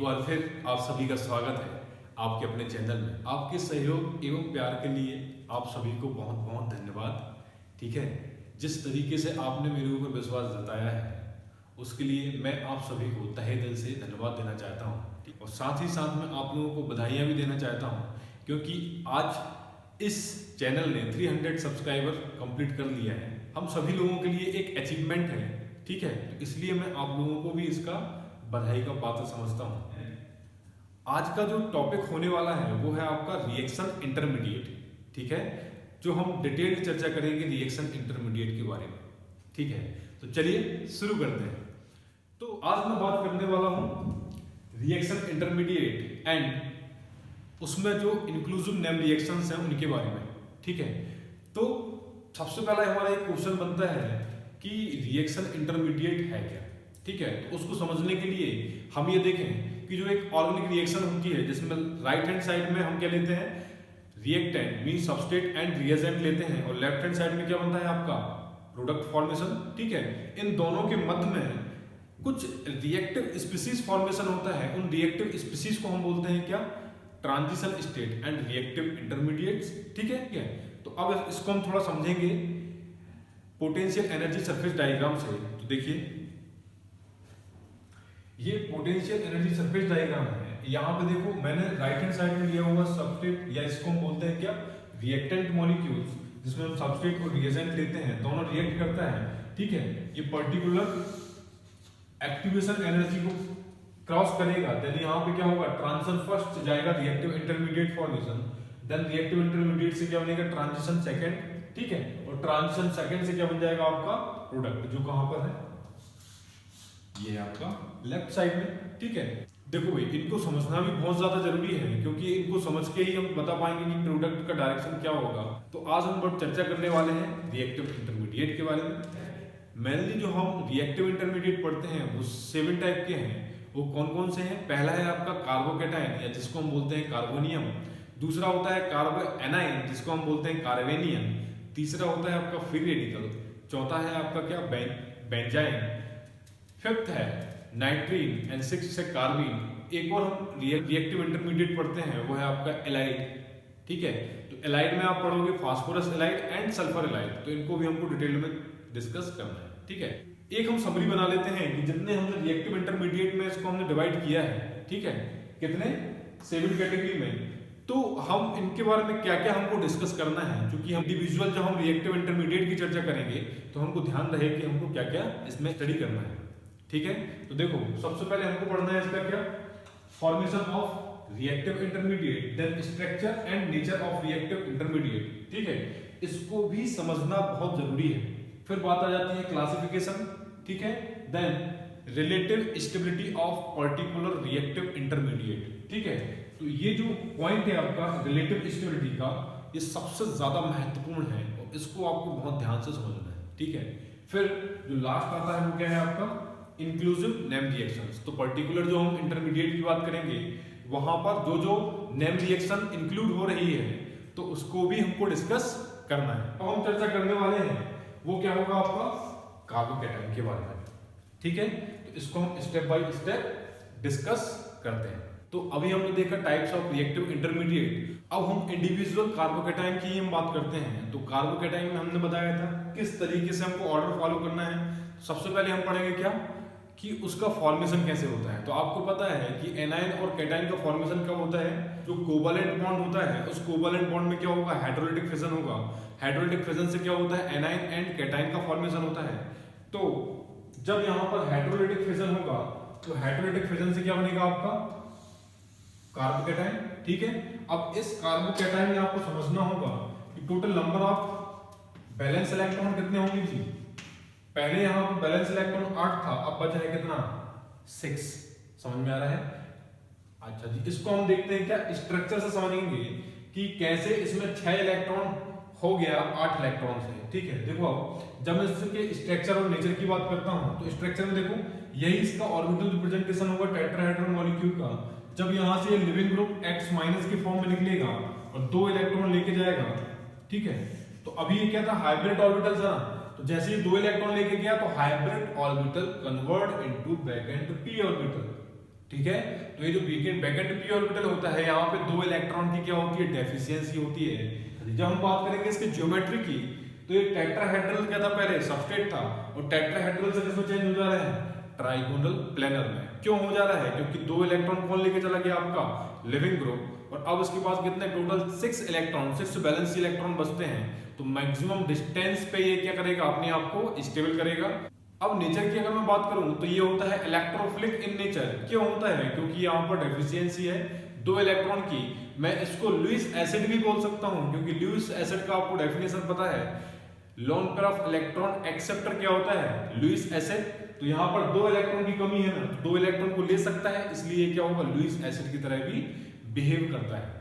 बार फिर आप सभी का स्वागत है आपके अपने चैनल में। आपके सहयोग एवं प्यार के लिए आप सभी को बहुत बहुत धन्यवाद। ठीक है, जिस तरीके से आपने मेरे ऊपर विश्वास जताया है उसके लिए मैं आप सभी को तहे दिल से धन्यवाद देना चाहता हूँ और साथ ही साथ मैं आप लोगों को बधाइयाँ भी देना चाहता हूँ क्योंकि आज इस चैनल ने 300 सब्सक्राइबर कंप्लीट कर लिया है। हम सभी लोगों के लिए एक अचीवमेंट है। ठीक है, तो इसलिए मैं आप लोगों को भी इसका बधाई का पात्र समझता हूँ। आज का जो टॉपिक होने वाला है वो है आपका रिएक्शन इंटरमीडिएट। ठीक है, जो हम डिटेल्ड चर्चा करेंगे रिएक्शन इंटरमीडिएट के बारे में। ठीक है, तो चलिए शुरू करते हैं। तो आज मैं बात करने वाला हूँ रिएक्शन इंटरमीडिएट एंड उसमें जो इंक्लूसिव नेम रिएक्शंस हैं उनके बारे में। ठीक है, तो सबसे पहला हमारा एक क्वेश्चन बनता है कि रिएक्शन इंटरमीडिएट है क्या। ठीक है, तो उसको समझने के लिए हम ये देखें कि जो एक ऑर्गेनिक रिएक्शन होती है जिसमें राइट हैंड साइड में हम क्या लेते हैं, reactant mean substrate and reagent लेते हैं और लेफ्ट हैंड साइड में क्या बनता है आपका प्रोडक्ट फॉर्मेशन। ठीक है, इन दोनों के मध्य में कुछ रिएक्टिव स्पीसीज फॉर्मेशन होता है। उन रिएक्टिव स्पीसीज को हम बोलते हैं क्या, transition state and reactive intermediates. ठीक है, तो अब इसको हम थोड़ा समझेंगे पोटेंशियल एनर्जी सरफेस डायग्राम से। तो देखिए ये पोटेंशियल एनर्जी सरफेस डायग्राम है। यहाँ पे देखो मैंने राइट हैंड साइड में लिया हुआ सबस्ट्रेट या इसको हम बोलते हैं क्या, रिएक्टेंट मॉलिक्यूल्स, जिसमें हम सबस्ट्रेट और रिएजेंट लेते हैं, दोनों रिएक्ट करता है। ठीक है, ये पर्टिकुलर एक्टिवेशन एनर्जी को क्रॉस करेगा, देन यहाँ पे क्या होगा, ट्रांजिशन फर्स्ट जाएगा reactive intermediate formation, then reactive intermediate से क्या बनेगा ट्रांजिशन सेकंड। ठीक है, और ट्रांजिशन सेकंड से क्या बन जाएगा आपका प्रोडक्ट, जो कहां पर है, ये आपका लेफ्ट साइड में। ठीक है, देखो भाई इनको समझना भी बहुत ज्यादा जरूरी है क्योंकि इनको समझ के ही हम बता पाएंगे कि प्रोडक्ट का डायरेक्शन क्या होगा। तो आज हम बहुत चर्चा करने वाले हैं रिएक्टिव इंटरमीडिएट के बारे में। मेनली जो हम रिएक्टिव इंटरमीडिएट पढ़ते हैं वो 7 टाइप के हैं। वो कौन कौन से हैं, पहला है आपका कार्बोकेटाइन या जिसको हम बोलते हैं कार्बोनियम, दूसरा होता है कार्बो एनाइन जिसको हम बोलते हैं कार्बेनियम, तीसरा होता है आपका फ्री रेडिकल, चौथा है आपका क्या बेंजाइन, फिफ्थ है नाइट्रीन एंड सिक्स्थ है कार्बीन। एक और हम रिएक्टिव इंटरमीडिएट पढ़ते हैं वो है आपका एलाइड। ठीक है, तो एलाइड में आप पढ़ोगे phosphorus allied and sulphur allied, तो इनको भी हमको डिटेल में डिस्कस करना है। ठीक है, एक हम समरी बना लेते हैं कि जितने हमने रिएक्टिव इंटरमीडिएट में इसको हमने डिवाइड किया है, ठीक है, कितने 7 कैटेगरी में, तो हम इनके बारे में क्या क्या हमको डिस्कस करना है। क्योंकि हम इंडिविजुअल जब हम रिएक्टिव इंटरमीडिएट की चर्चा करेंगे तो हमको ध्यान रहे कि हमको क्या क्या इसमें स्टडी करना है। ठीक है, तो देखो सबसे पहले हमको पढ़ना है इसका क्या, formation of reactive intermediate, then structure and nature of reactive intermediate. ठीक है, इसको भी समझना बहुत जरूरी है। फिर बात आ जाती है क्लासिफिकेशन। ठीक है, then relative stability of particular reactive intermediate. ठीक है, तो ये जो पॉइंट है आपका रिलेटिव स्टेबिलिटी का, ये सबसे ज्यादा महत्वपूर्ण है और इसको आपको बहुत ध्यान से समझना है। ठीक है, फिर जो लास्ट आता है वो क्या है आपका इंक्लूसिव नेम रिएक्शंस। तो पर्टिकुलर जो हम इंटरमीडिएट की बात करेंगे वहां पर जो जो नेम रिएक्शन इंक्लूड हो रही है तो उसको भी हमको डिस्कस करना है। अब हम चर्चा करने वाले हैं वो क्या होगा आपका कार्बोकेटाइन के बारे में। ठीक है, तो इसको हम स्टेप बाय स्टेप डिस्कस करते हैं। तो अभी हमने देखा टाइप्स ऑफ रिएक्टिव इंटरमीडिएट। अब हम इंडिविजुअल कार्बोकेटाइन की हम बात करते हैं। तो कार्बोकेटाइन में हमने बताया था किस तरीके से हमको ऑर्डर फॉलो करना है। सबसे पहले हम पढ़ेंगे क्या कि उसका फॉर्मेशन कैसे होता है। तो आपको पता है कि एनाइन और कैटाइन का फॉर्मेशन कब होता है, जो कोवैलेंट बॉन्ड होता है उस कोवैलेंट बॉन्ड में क्या होगा, हाइड्रोलिटिक फिजन होगा। हाइड्रोलिटिक फिजन से क्या होता है, एनाइन एंड कैटाइन का फॉर्मेशन होता है। तो जब यहाँ पर हाइड्रोलिटिक फिजन होगा तो हाइड्रोलिटिक फिजन से क्या बनेगा आपका कार्बोकेटाइन। ठीक है, अब इस कार्बोकेटाइन में आपको समझना होगा कि total number of balance electron कितने होंगे जी। पहले यहाँ पर बैलेंस इलेक्ट्रॉन 8 था, अब बचा है कितना 6। समझ में आ रहा है। अच्छा जी, इसको हम देखते हैं क्या स्ट्रक्चर से समझेंगे कि कैसे इसमें 6 इलेक्ट्रॉन हो गया 8 इलेक्ट्रॉन से। ठीक है, देखो अब जब मैं इसके स्ट्रक्चर और नेचर की बात करता हूं तो स्ट्रक्चर में देखो यही इसका ऑर्बिटल रिप्रेजेंटेशन होगा टेट्राहेड्रल मॉलिक्यूल का। जब यहाँ से लिविंग ग्रुप X माइनस के फॉर्म में निकलेगा और 2 इलेक्ट्रॉन लेके जाएगा। ठीक है, तो अभी ये क्या था, हाइब्रिड ऑर्बिटल था। तो जैसे ही 2 इलेक्ट्रॉन लेके गया तो hybrid orbital convert into back and p orbital. ठीक है। तो ये जो वैकेंट पी ऑर्बिटल होता है, यहाँ पे 2 इलेक्ट्रॉन की क्या होती है, डेफिशिएंसी होती है। जब हम बात करेंगे इसके ज्योमेट्री की, तो ये टेट्राहेड्रल क्या था, पहले सबस्ट्रेट था, और टेट्राहेड्रल से किसमें चेंज हो जा रहे हैं, ट्राइगोनल प्लेनर में। क्यों हो जा रहा है, क्योंकि 2 इलेक्ट्रॉन कौन लेके चला गया, आपका लिविंग ग्रुप, और अब उसके पास कितने टोटल 6 इलेक्ट्रॉन, 6 वैलेंसी इलेक्ट्रॉन बचते हैं। तो मैक्सिमम डिस्टेंस पे ये क्या करेगा, अपने आप को स्टेबल करेगा। अब नेचर की अगर मैं बात करूं तो ये होता है इलेक्ट्रोफिलिक इन नेचर। क्यों होता है, क्योंकि यहाँ पर डेफिशिएंसी है 2 इलेक्ट्रॉन की। मैं इसको लुईस एसिड भी बोल सकता हूं, क्योंकि लुईस एसिड का आपको डेफिनेशन पता है, lone pair of electron acceptor क्या होता है, लुईस एसिड। तो यहाँ पर 2 इलेक्ट्रॉन की कमी है ना, 2 इलेक्ट्रॉन को ले सकता है, इसलिए क्या होगा, लुईस एसिड की तरह भी बिहेव करता है।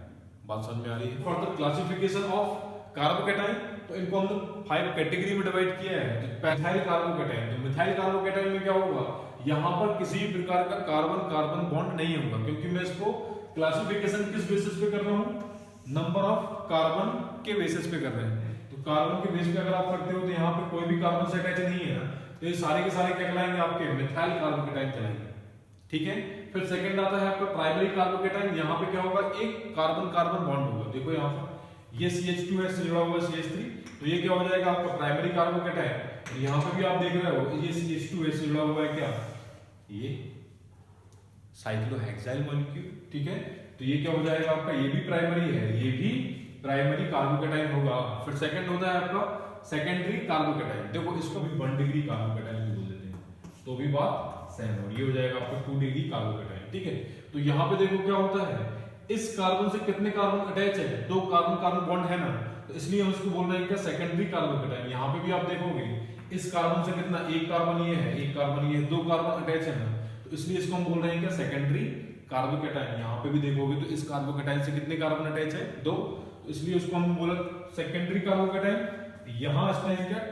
बात समझ में आ रही है। For the classification of carbocation, तो इनको हम लोग 5 कैटेगरी में डिवाइड किया है। तो मिथाइल कार्बोकैटायन, तो मिथाइल कार्बोकैटायन में क्या होगा, यहाँ पर किसी भी प्रकार का कार्बन कार्बन बॉन्ड नहीं होगा, क्योंकि मैं इसको क्लासिफिकेशन किस बेसिस पे कर रहा हूँ, नंबर ऑफ कार्बन के बेसिस पे कर रहे हैं। तो कार्बन के बेस पे अगर आप करते हो तो यहाँ पे कोई भी कार्बन से अटैच नहीं है ना, तो ये सारे के सारे क्या कहलाएंगे, आपके मिथाइल कार्बोकैटायन कहलाएंगे। ठीक है। फिर सेकंड आता है आपका प्राइमरी कार्बोकैटायन। यहाँ पे क्या होगा, एक कार्बन कार्बन बॉन्ड होगा। देखो यहाँ पर ये CH2 है, जुड़ा हुआ CH3, तो ये क्या हो जाएगा आपका प्राइमरी कार्बोकैटायन। यहाँ पे भी आप देख रहे हो ये CH2 है, जुड़ा हुआ है क्या, ये साइक्लोहेक्साइल मॉलिक्यूल। ठीक है। तो ये क्या हो जाएगा आपका, ये भी प्राइमरी है, ये भी प्राइमरी कार्बोकैटायन होगा। फिर सेकंड होता है आपका सेकेंडरी कार्बोकैटायन। देखो इसको भी 1 डिग्री कार्बोकैटायन भी बोल देते हैं, तो भी बात सेम हो, ये हो जाएगा आपका 2 डिग्री कार्बोकैटायन। ठीक है। तो यहाँ पे देखो क्या होता है, इस कार्बन से कितने कार्बन अटैच है, 2 कार्बन कार्बन बॉन्ड है ना, तो इसलिए हम इसको बोल रहे हैं क्या, सेकेंडरी कार्बोकैटायन। यहाँ पे भी आप देखोगे इस कार्बन से कितना, 1 कार्बन ये है, 1 कार्बन ये है, 2 कार्बन अटैच है ना, तो इसलिए इसको हम बोल रहे हैं क्या, सेकेंडरी कार्बोकैटायन। यहाँ पे भी देखोगे तो इस कार्बोकैटायन से कितने कार्बन अटैच है, 2, तो इसलिए उसको हम बोला सेकेंडरी कार्बोकैटायन। यहाँ इसमें है क्या,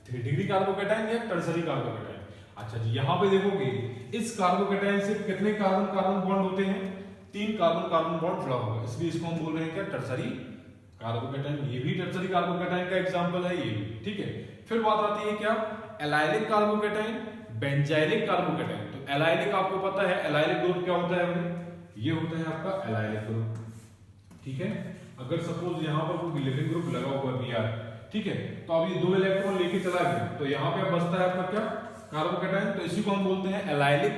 3 डिग्री कार्बोकैटायन या टर्सरी कार्बोकैटायन। अच्छा जी, यहाँ पे देखोगे इस कार्बोकैटायन से कितने कार्बन कार्बन बॉन्ड होते हैं, 3 कार्बन कार्बन बॉन्ड जुड़ा होगा, इसलिए इसको हम बोल रहे हैं क्या, टर्सरी कार्बोकैटायन। ये भी टर्सरी कार्बोकैटायन का एग्जांपल है ये भी। ठीक है। फिर बात आती है क्या, एलाइलिक कार्बोकैटायन, बेंजाइलिक कार्बोकैटायन। तो एलाइलिक आपको पता है, एलाइलिक ग्रुप क्या होता है, ये होता है आपका एलाइलिक ग्रुप। ठीक है। अगर सपोज यहाँ पर कोई लिविंग ग्रुप लगा हुआ Br, ठीक है, तो अब ये 2 इलेक्ट्रॉन लेके चला गया, तो यहाँ पे अब बचता है आपका क्या, कार्बोकैटायन। तो इसी को हम बोलते हैं एलाइलिक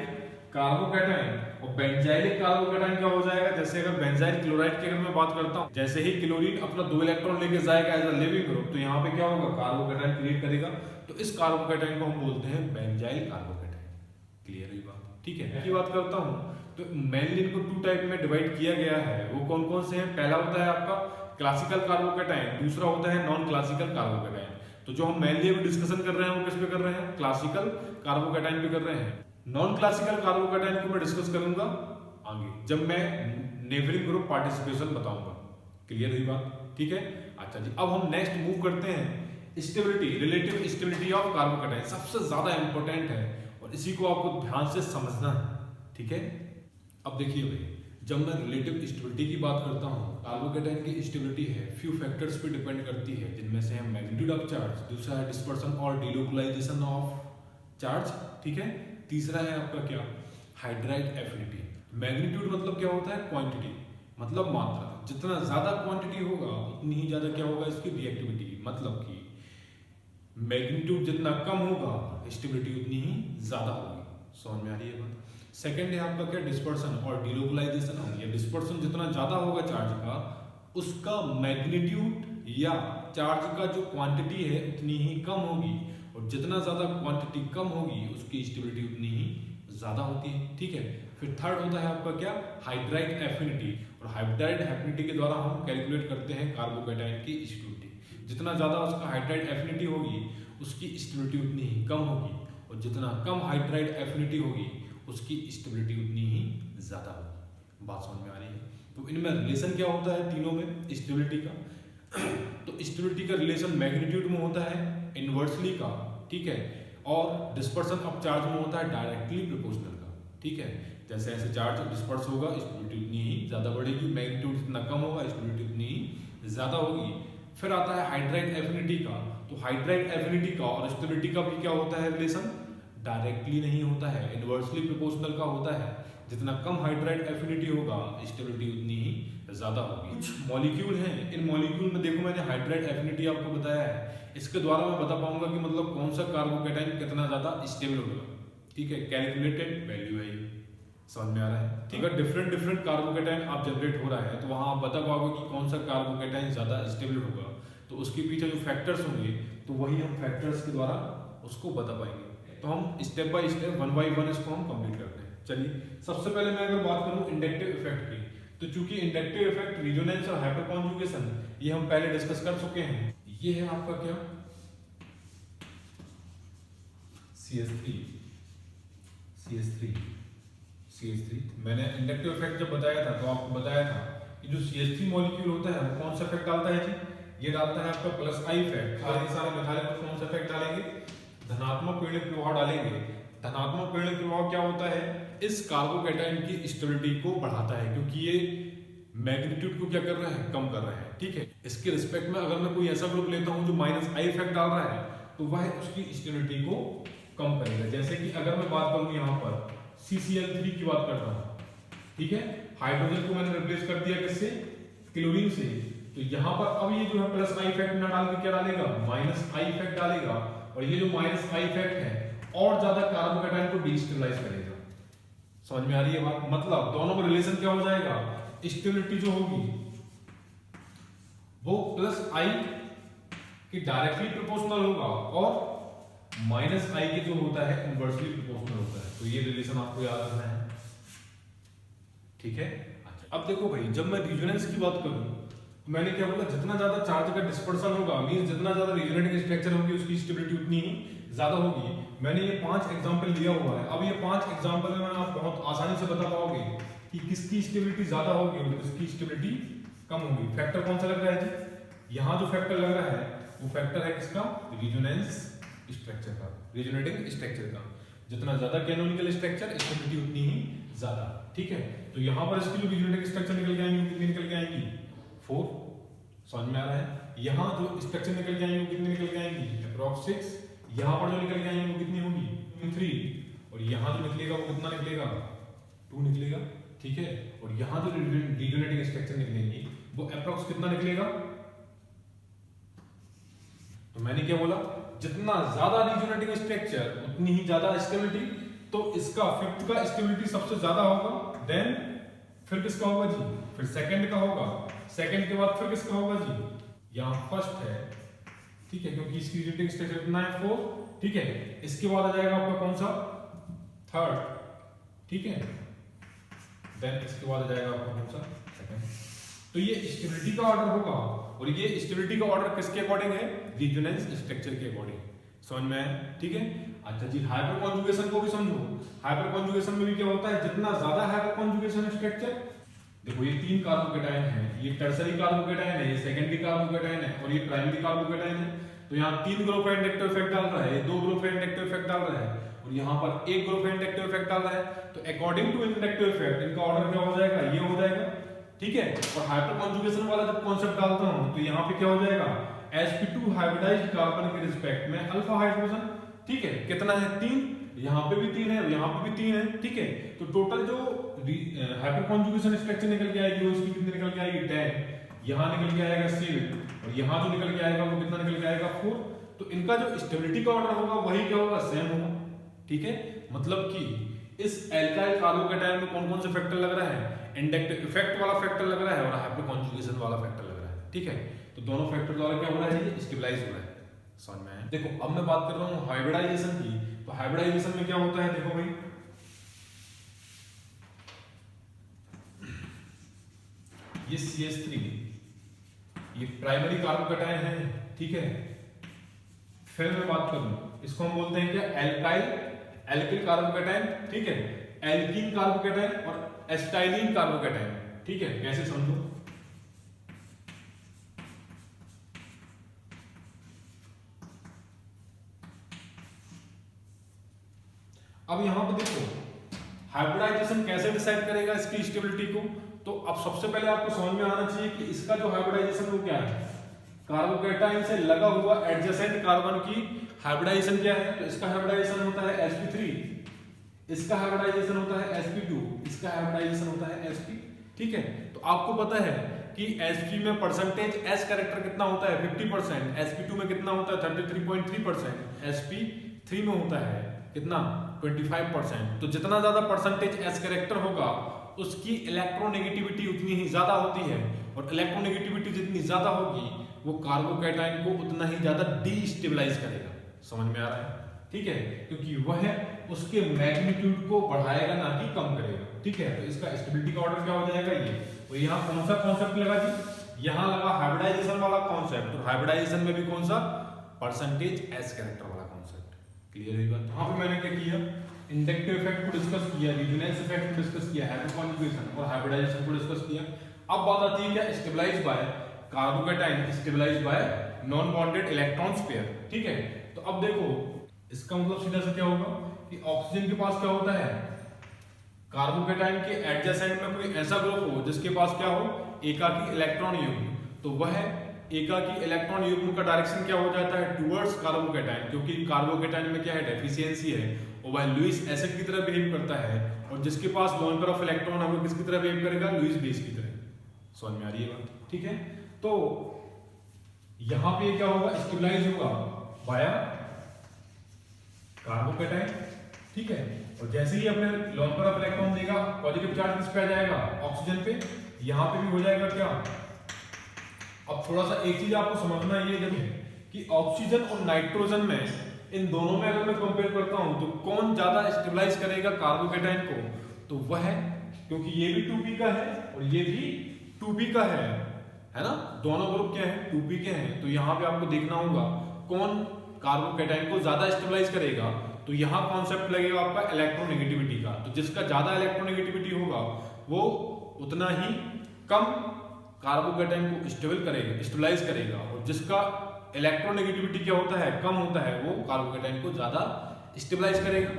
कार्बोकैटायन। और बेंजाइलिक कार्बोकैटायन क्या हो जाएगा, जैसे अगर बेंजाइल क्लोराइड की अगर मैं बात करता हूँ, जैसे ही क्लोरीन अपना 2 इलेक्ट्रॉन लेके जाएगा एज अ लिविंग ग्रुप, तो यहाँ पे क्या होगा, कार्बोकैटायन क्रिएट करेगा। तो इस कार्बोकैटायन को हम बोलते हैं बेंजाइल कार्बोकैटायन। क्लियर हुई बात। ठीक है। की बात करता हूँ तो मेनली इनको 2 टाइप में डिवाइड किया गया है। वो कौन कौन से हैं, पहला होता है आपका क्लासिकल कार्बोकैटायन, दूसरा होता है नॉन क्लासिकल कार्बोकैटायन। तो जो हम मेनली अभी डिस्कशन कर रहे हैं वो किस पे कर रहे हैं, क्लासिकल कार्बोकैटायन पे कर रहे हैं। नॉन क्लासिकल कार्बोकैटायन को मैं डिस्कस करूंगा आगे, जब मैं नेबरिंग ग्रुप पार्टिसिपेशन बताऊंगा। क्लियर हुई बात। ठीक है। अच्छा जी, अब हम नेक्स्ट मूव करते हैं stability, relative stability of carbocation. सबसे ज्यादा इंपॉर्टेंट है और इसी को आपको ध्यान से समझना है। ठीक है। अब देखिए भाई, जब मैं रिलेटिव स्टेबिलिटी की बात करता हूँ, कार्बोकैटायन की स्टेबिलिटी है फ्यू फैक्टर्स पे डिपेंड करती है, जिनमें से है मैग्नीट्यूड ऑफ चार्ज, दूसरा है डिस्पर्सन और डिलोकलाइजेशन ऑफ चार्ज। ठीक है। तीसरा है आपका क्या, हाइड्राइड एफिनिटी। मैग्नीट्यूड मतलब क्या होता है, क्वांटिटी मतलब मात्रा, जितना ज्यादा क्वांटिटी होगा उतनी ही ज्यादा क्या होगा, इसकी रिएक्टिविटी। मतलब कि मैग्नीट्यूड जितना कम होगा स्टेबिलिटी उतनी ही ज्यादा होगी। समझ में आ रही है बात। सेकंड है आपका क्या, डिस्पर्सन और डिलोकलाइजेशन। या डिस्पर्सन जितना ज्यादा होगा चार्ज का, उसका मैग्नीट्यूड या चार्ज का जो क्वांटिटी है उतनी ही कम होगी, और जितना ज्यादा क्वांटिटी कम होगी उसकी स्टेबिलिटी उतनी ही ज्यादा होती है। ठीक है। फिर थर्ड होता है आपका क्या, हाइड्राइड एफिनिटी। और हाइड्राइड एफिनिटी के द्वारा हम कैलकुलेट करते हैं कार्बोकैटायन की स्टेबिलिटी। जितना ज्यादा उसका हाइड्राइड एफिनिटी होगी उसकी स्टेबिलिटी उतनी ही कम होगी, और जितना कम हाइड्राइड एफिनिटी होगी उसकी स्टेबिलिटी उतनी ही ज्यादा होगी। बात समझ में आ रही है। तो इनमें रिलेशन क्या होता है तीनों में स्टेबिलिटी का, तो स्टेबिलिटी का रिलेशन मैग्नीट्यूड में होता है इनवर्सली का। ठीक है। और डिस्पर्सन ऑफ चार्ज में होता है डायरेक्टली प्रोपोर्शनल का। ठीक है। जैसे जैसे चार्ज डिस्पर्स होगा स्टेबिलिटी उतनी ही ज्यादा बढ़ेगी, मैग्नीट्यूड जितना कम होगा स्टेबिलिटी उतनी ही ज्यादा होगी। फिर आता है हाइड्राइड एफिनिटी का। तो हाइड्राइड एफिनिटी का और स्टेबिलिटी का भी क्या होता है रिलेशन, डायरेक्टली नहीं होता है, इनवर्सली प्रोपोर्शनल का होता है। जितना कम हाइड्राइड एफिनिटी होगा स्टेबिलिटी उतनी ही ज्यादा होगी। कुछ मॉलिक्यूल हैं, इन मॉलिक्यूल में देखो मैंने हाइड्राइड एफिनिटी आपको बताया है, इसके द्वारा मैं बता पाऊंगा कि मतलब कौन सा कार्बोकेटाइन कितना ज्यादा स्टेबल होगा। ठीक है, कैलकुलेटेड वैल्यू है ये, समझ में आ रहा है। ठीक है, डिफरेंट कार्बोकेटाइन आप जनरेट हो रहा है तो वहां आप बता पाओगे कि कौन सा कार्बोकेटाइन ज्यादा स्टेबल होगा, तो उसके पीछे जो फैक्टर्स होंगे तो वही हम फैक्टर्स के द्वारा उसको बता पाएंगे। तो हम स्टेप बाय स्टेप 1 बाय 1 इसको हम कंप्लीट करते हैं। चलिए सबसे पहले मैं अगर बात करूं इंडक्टिव इफेक्ट की, तो चूंकि इंडक्टिव इफेक्ट, रेजोनेंस और हाइपर कॉन्जुगेशन ये हम पहले डिस्कस कर चुके हैं। ये है आपका क्या CH3 मैंने इंडक्टिव इफेक्ट जब बताया था तो आपको बताया था कि जो CH3 मॉलिक्यूल होता है वो कौन सा इफेक्ट डालता है जी, ये डालता है आपका प्लस आई इफेक्ट। सारे मेथाइल पर कौन सा इफेक्ट डालेंगे, धनात्मक पीड़ित प्रभाव डालेंगे। धनात्मक पीड़ित प्रभाव क्या होता है, इस कार्बोकेटाइन की स्टेबिलिटी को बढ़ाता है, क्योंकि ये मैग्नीट्यूड को क्या कर रहा है, कम कर रहा है। ठीक है, इसके रिस्पेक्ट में अगर मैं कोई ऐसा ग्रुप लेता हूं जो माइनस आई इफेक्ट डाल रहा है तो वह उसकी स्टेबिलिटी को कम करेगा। जैसे कि अगर मैं बात करूं यहां पर CCl3 की बात कर रहा हूं, ठीक है, हाइड्रोजन को मैंने रिप्लेस कर दिया किससे, क्लोरीन से, तो यहां पर अब ये जो है प्लस आई इफेक्ट ना डाल के क्या डालेगा, माइनस आई इफेक्ट डालेगा, और ये जो माइनस आई इफेक्ट है और ज्यादा कार्बोकेटाइन को डिस्टेबलाइज करेगा। समझ में आ रही है बात, मतलब दोनों में रिलेशन क्या हो जाएगा, स्टेबिलिटी जो होगी वो प्लस आई की डायरेक्टली प्रोपोर्शनल होगा और माइनस आई के जो होता है इनवर्सली प्रोपोर्शनल होता है। तो ये रिलेशन आपको याद रखना है। ठीक है, अच्छा अब देखो भाई, जब मैं रेजोनेंस की बात करूं तो मैंने क्या बोला, जितना ज्यादा चार्ज का डिस्पर्सल होगा मींस जितना ज्यादा रेजोनेटिंग स्ट्रक्चर होगी उसकी स्टेबिलिटी उतनी ही ज्यादा होगी। मैंने ये 5 एग्जांपल लिया हुआ है। अब ये 5 एग्जांपल में आप बहुत आसानी से बता पाओगे कि किसकी स्टेबिलिटी ज्यादा होगी और किसकी स्टेबिलिटी कम होगी। फैक्टर कौन सा लग रहा है जी, यहाँ जो फैक्टर लग रहा है वो फैक्टर है किसका, रेजोनेंस स्ट्रक्चर का, रेजोनेटिंग स्ट्रक्चर का। जितना ज्यादा कैनोनिकल स्ट्रक्चर स्टेबिलिटी उतनी ही ज्यादा। ठीक है, तो यहाँ पर इसकी जो रेजोनेटिंग स्ट्रक्चर निकल के आएंगी कितनी निकल के आएंगी, 4, समझ में आ रहा है। यहाँ जो स्ट्रक्चर निकल के आएंगी वो कितनी निकल के आएंगी, अप्रॉक्स 6। यहाँ पर जो निकल के आएंगी वो कितनी होगी, 3, और यहाँ जो निकलेगा वो कितना निकलेगा, 2 निकलेगा। ठीक है, और यहाँ जो रेजोनेटिंग स्ट्रक्चर निकलेंगी वो अप्रॉक्स कितना निकलेगा। तो मैंने क्या बोला, जितना ज्यादा रेजोनेटिंग स्ट्रक्चर उतनी ही ज्यादा स्टेबिलिटी। तो इसका फिफ्थ का स्टेबिलिटी सबसे ज्यादा होगा, देन फिर किसका होगा जी, फिर सेकंड का होगा, सेकंड के बाद फिर किसका होगा जी, यहाँ फर्स्ट है। ठीक है, क्योंकि इसकी रेजोनेटिंग स्ट्रक्चर कितना है, 4। ठीक है, इसके बाद आ जाएगा आपका कौन सा, थर्ड। ठीक है, देन इसके बाद आ जाएगा आपका कौन सा, सेकंड। तो ये स्टेबिलिटी का ऑर्डर होगा, और ये स्टेबिलिटी का ऑर्डर किसके अकॉर्डिंग है, रेजोनेंस स्ट्रक्चर के अकॉर्डिंग। समझ में आया, ठीक है। अच्छा जी, हाइपर कॉन्जुगेशन को भी समझो। हाइपर कॉन्जुगेशन में भी क्या होता है, जितना ज्यादा हाइपर कॉन्जुगेशन स्ट्रक्चर, देखो ये 3 कार्बोकेटाइन है, ये टर्सरी कार्बोकेटाइन है, ये सेकेंडरी कार्बोकेटाइन है, और ये प्राइमरी कार्बोकेटाइन है। तो यहाँ 3 ग्रुप इंडक्टिव इफेक्ट डाल रहा है, 2 ग्रुप इंडक्टिव इफेक्ट डाल रहा है, और यहाँ पर 1 ग्रुप इंडक्टिव इफेक्ट डाल रहा है। तो अकॉर्डिंग टू इंडक्टिव इफेक्ट इनका ऑर्डर क्या हो जाएगा, ये हो जाएगा। ठीक है, और हाइपर कॉन्जुगेशन वाला जब कॉन्सेप्ट डालता हूं तो यहाँ पे क्या हो जाएगा, sp2 हाइब्रिडाइज्ड कार्बन के रिस्पेक्ट में अल्फा हाइड्रोजन। ठीक है, कितना है, 3, यहाँ पे भी 3 है, यहाँ पे भी 3 है। ठीक है, तो टोटल जो हाइपर कॉन्जुगेशन स्ट्रक्चर निकल के आएगी वो इसकी कितनी निकल के आएगी, 10। यहाँ निकल के आएगा 7, और यहाँ जो निकल के आएगा वो कितना निकल के आएगा, 4। तो इनका जो स्टेबिलिटी का ऑर्डर होगा वही क्या होगा, सेम होगा। ठीक है, मतलब कि इस एल्काइल कार्बोकेटाइन में कौन कौन से फैक्टर लग रहा है, इंडक्टिव इफेक्ट वाला फैक्टर लग रहा है और हाइपर कॉन्जुगेशन वाला फैक्टर लग रहा है। ठीक है, तो दोनों फैक्टर द्वारा क्या हो रहा है, स्टेबलाइज हो रहा है। समझ में आया। देखो अब मैं बात कर रहा हूं हाइब्रिडाइजेशन की। तो हाइब्रिडाइजेशन में क्या होता है, देखो भाई, ये CH3 ये प्राइमरी कार्बोकेटाइन है। ठीक है, फिर मैं बात करूं, इसको हम बोलते हैं क्या, एल्किल कार्बोकेटाइन। ठीक है, एल्कीन कार्बोकेटाइन और एस्टाइलिन कार्बोकेटाइन। ठीक है, कैसे समझो, अब यहां पर देखो हाइब्रिडाइजेशन कैसे डिसाइड करेगा इसकी स्टेबिलिटी को। तो अब सबसे पहले आपको समझ में आना चाहिए कि इसका जो हाइब्रिडाइजेशन वो क्या है, कार्बोकेटाइन से लगा हुआ एडजेसेंट कार्बन की हाइब्रिडाइजेशन क्या है। तो इसका हाइब्रिडाइजेशन होता है sp3, इसका हाइब्रिडाइजेशन होता है sp2, इसका हाइब्रिडाइजेशन होता है sp। ठीक है, तो आपको पता है कि sp में परसेंटेज s कैरेक्टर कितना होता है 50%, sp2 में कितना होता है 33.3%, sp3 में होता है कितना 25%। तो जितना ज्यादा परसेंटेज s कैरेक्टर होगा उसकी इलेक्ट्रोनेगेटिविटी उतनी ही ज्यादा होती है, और इलेक्ट्रोनेगेटिविटी जितनी ज्यादा होगी वो कार्बोकैटायन को उतना ही ज्यादा डीस्टेबलाइज करेगा। समझ में आ रहा है? ठीक है, क्योंकि वह उसके मैग्नीट्यूड को बढ़ाएगा ना कि कम करेगा। ठीक है, तो इसका स्टेबिलिटी का ऑर्डर क्या हो जाएगा ये, तो यहाँ कौन सा कॉन्सेप्ट लगा जी, यहाँ लगा हाइब्रिडाइजेशन वाला कॉन्सेप्ट, और हाइब्रिडाइजेशन में भी कौन सा परसेंटेज एस कैरेक्टर वाला कॉन्सेप्ट। क्लियर हुई बात? यहाँ पे मैंने क्या किया, इंडक्टिव इफेक्ट को डिस्कस किया, रेजोनेंस इफेक्ट को डिस्कस किया, हाइड्रोकॉन्जुगेशन और हाइब्रिडाइजेशन को डिस्कस किया। अब बात आती है क्या, stabilize by carbocation stabilize by non bonded electrons pair. ठीक है, तो अब देखो इसका मतलब सीधा सा क्या होगा कि ऑक्सीजन के पास क्या होता है, कार्बोकैटायन के एडजेसेंट में कोई ऐसा ग्रुप हो जिसके पास क्या हो एकाकी इलेक्ट्रॉन युग्म, तो वह एकाकी इलेक्ट्रॉन युग्म का डायरेक्शन क्या हो जाता है टुवर्ड्स कार्बोकैटायन, क्योंकि कार्बोकैटायन में क्या है डेफिशिएंसी है और वह लुईस एसिड की तरह बिहेव करता है, और जिसके पास लोन पेयर ऑफ इलेक्ट्रॉन है वो किसकी तरह बिहेव करेगा, लुईस बेस की तरह। समझ में आ रही है बात? ठीक है, तो यहां पे क्या होगा, स्टेबलाइज होगा बाय कार्बोकैटायन। ठीक है, और जैसे ही अपने लोन पेयर ऑफ इलेक्ट्रॉन देगा पॉजिटिव चार्ज किस पे आ जाएगा, ऑक्सीजन पे, यहां पे भी हो जाएगा क्या। अब थोड़ा सा एक चीज आपको समझना ये जब है कि ऑक्सीजन और नाइट्रोजन में, इन दोनों में अगर मैं कंपेयर करता हूं तो कौन ज्यादा स्टेबलाइज करेगा कार्बोकैटायन को, तो वह, क्योंकि ये भी 2p का है और ये भी 2p का है ना, दोनों ग्रुप क्या है 2p के हैं, तो यहाँ पे आपको देखना होगा कौन कार्बोकैटायन को ज्यादा स्टेबलाइज करेगा। तो यहाँ कॉन्सेप्ट लगेगा आपका इलेक्ट्रोनेगेटिविटी का, तो जिसका ज्यादा इलेक्ट्रोनेगेटिविटी होगा वो उतना ही कम कार्बोकैटायन को स्टेबलाइज करेगा, और जिसका इलेक्ट्रोनेगेटिविटी क्या होता है कम होता है वो कार्बोकैटायन को ज्यादा स्टेबलाइज करेगा।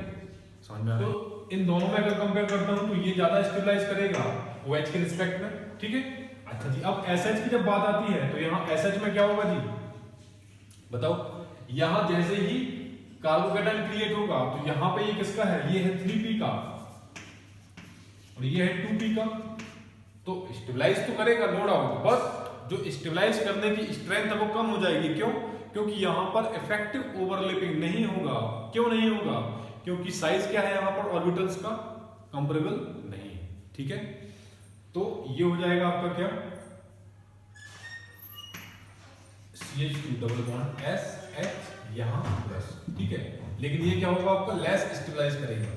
समझ में आ रहा है? तो इन दोनों में अगर कंपेयर करता हूं तो ये ज्यादा स्टेबलाइज करेगा OH के रिस्पेक्ट में। ठीक है, अच्छा जी, अब SH की जब बात आती है तो यहाँ SH में क्या होगा जी बताओ, यहां जैसे ही कार्बोकैटायन क्रिएट होगा तो यहाँ पे ये किसका है, ये है 3p का और ये है 2p का, तो स्टेबलाइज तो करेगा नो डाउट, बट जो स्टेबलाइज करने की स्ट्रेंथ है वो कम हो जाएगी। क्यों? क्योंकि यहां पर इफेक्टिव ओवरलैपिंग नहीं होगा। क्यों नहीं होगा? क्योंकि साइज क्या है यहां पर ऑर्बिटल्स का, कंपेरेबल नहीं है। ठीक है, तो ये हो जाएगा आपका क्या, CH2 डबल बॉन्ड SH यहां प्लस। ठीक है, लेकिन ये क्या होगा आपका लेस स्टेबलाइज करेगा।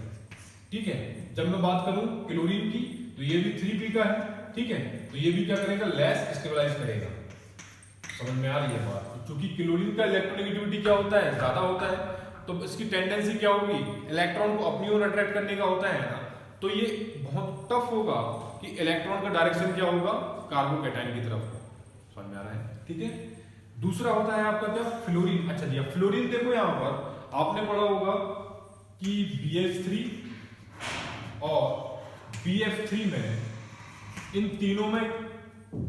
ठीक है, जब मैं बात करूं क्लोरीन की तो ये भी 3p का है। ठीक है, तो ये भी क्या करेगा, लेस स्टेबलाइज करेगा। समझ में आ रही है बात? क्योंकि क्लोरीन का इलेक्ट्रोनेगेटिविटी क्या होता है, ज्यादा होता है, तो इसकी टेंडेंसी क्या होगी, इलेक्ट्रॉन को अपनी ओर अट्रैक्ट करने का होता है ना, तो ये बहुत टफ होगा कि इलेक्ट्रॉन का डायरेक्शन क्या होगा, कार्बोकैटायन की तरफ। समझ में आ रहा है? ठीक है, दूसरा होता है आपका क्या, फ्लोरीन। अच्छा जी, फ्लोरीन देखो यहां पर आपने पढ़ा होगा कि BH3 और BF3 में, इन तीनों में